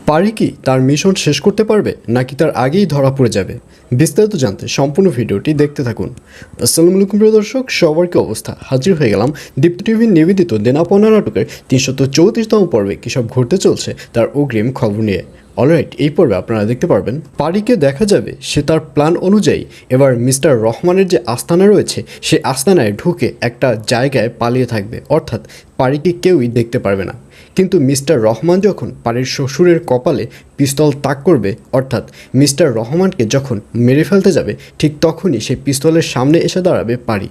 পারি কি তার মিশন শেষ করতে পারবে নাকি তার আগেই ধরা পড়ে যাবে? বিস্তারিত জানতে সম্পূর্ণ ভিডিওটি দেখতে থাকুন। আসসালামু আলাইকুম প্রিয় দর্শক, সবার কি অবস্থা? হাজির হয়ে গেলাম দীপ্ত টিভির নিবেদিত দেনাপাওনা নাটকের ৩34তম পর্বে কী সব ঘটতে চলছে তার অগ্রিম খবর নিয়ে। অলরাইট, এই পর্বে আপনারা দেখতে পারবেন পারিকে দেখা যাবে সে তার প্ল্যান অনুযায়ী এবার মিস্টার রহমানের যে আস্তানা রয়েছে সে আস্তানায় ঢুকে একটা জায়গায় পালিয়ে থাকবে, অর্থাৎ পারিকে কেউই দেখতে পারবে না। কিন্তু মিস্টার রহমান যখন পারির শ্বশুরের কপালে পিস্তল তাক করবে, অর্থাৎ মিস্টার রহমানকে যখন মেরে ফেলতে যাবে, ঠিক তখনই সেই পিস্তলের সামনে এসে দাঁড়াবে পারি,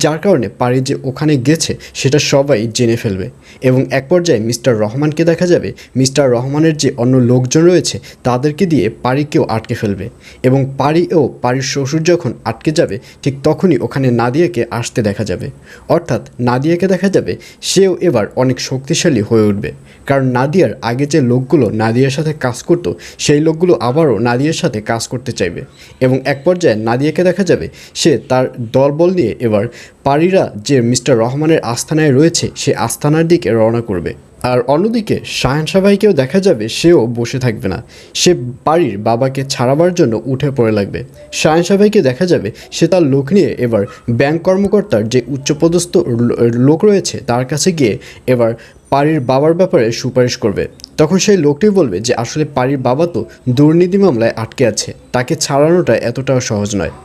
যার কারণে পারি যে ওখানে গেছে সেটা সবাই জেনে ফেলবে। এবং এক পর্যায়ে মিস্টার রহমানকে দেখা যাবে মিস্টার রহমানের যে অন্য লোকজন রয়েছে তাদেরকে দিয়ে পারিকেও আটকে ফেলবে। এবং পারি ও পারির শ্বশুর যখন আটকে যাবে, ঠিক তখনই ওখানে নাদিয়াকে আসতে দেখা যাবে, অর্থাৎ নাদিয়াকে দেখা যাবে সেও এবার অনেক শক্তিশালী হয়ে উঠবে। কারণ নাদিয়ার আগে যে লোকগুলো নাদিয়ার সাথে কাজ করতো সেই লোকগুলো আবারও নাদিয়ার সাথে কাজ করতে চাইবে। এবং এক পর্যায়ে নাদিয়াকে দেখা যাবে সে তার দলবল নিয়ে এবার পারিরা যে মিস্টার রহমানের আস্তানায় রয়েছে সে আস্তানার দিকে রওনা করবে। আর অন্যদিকে শাহেনশা ভাইকেও দেখা যাবে সেও বসে থাকবে না, সে পারির বাবাকে ছাড়াবার জন্য উঠে পড়ে লাগবে। শাহেনশা ভাইকে দেখা যাবে সে তার লোক নিয়ে এবার ব্যাংক কর্মকর্তার যে উচ্চপদস্থ লোক রয়েছে তার কাছে গিয়ে এবার পারির বাবার ব্যাপারে সুপারিশ করবে। তখন সেই লোকটি বলবে যে আসলে পারির বাবা তো দুর্নীতি মামলায় আটকে আছে, তাকে ছাড়ানোটা এতটাও সহজ নয়।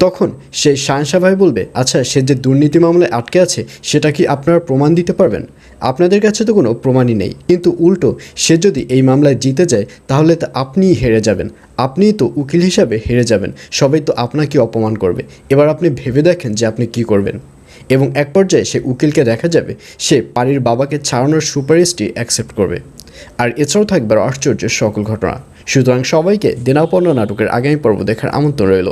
তখন সেই শাহেনশা ভাই বলবে, আচ্ছা সে যে দুর্নীতি মামলায় আটকে আছে সেটা কি আপনারা প্রমাণ দিতে পারবেন? আপনাদের কাছে তো কোনো প্রমাণই নেই, কিন্তু উল্টো সে যদি এই মামলায় জিতে যায় তাহলে তো আপনিই হেরে যাবেন, আপনিই তো উকিল হিসাবে হেরে যাবেন, সবাই তো আপনাকে অপমান করবে। এবার আপনি ভেবে দেখেন যে আপনি কি করবেন। এবং এক পর্যায়ে সে উকিলকে দেখা যাবে সে পারির বাবাকে ছাড়ানোর সুপারিশটি অ্যাকসেপ্ট করবে। আর এছাড়াও থাকবে আশ্চর্যের সকল ঘটনা। সুতরাং সবাইকে দেনাপাওনা নাটকের আগামী পর্ব দেখার আমন্ত্রণ রইল।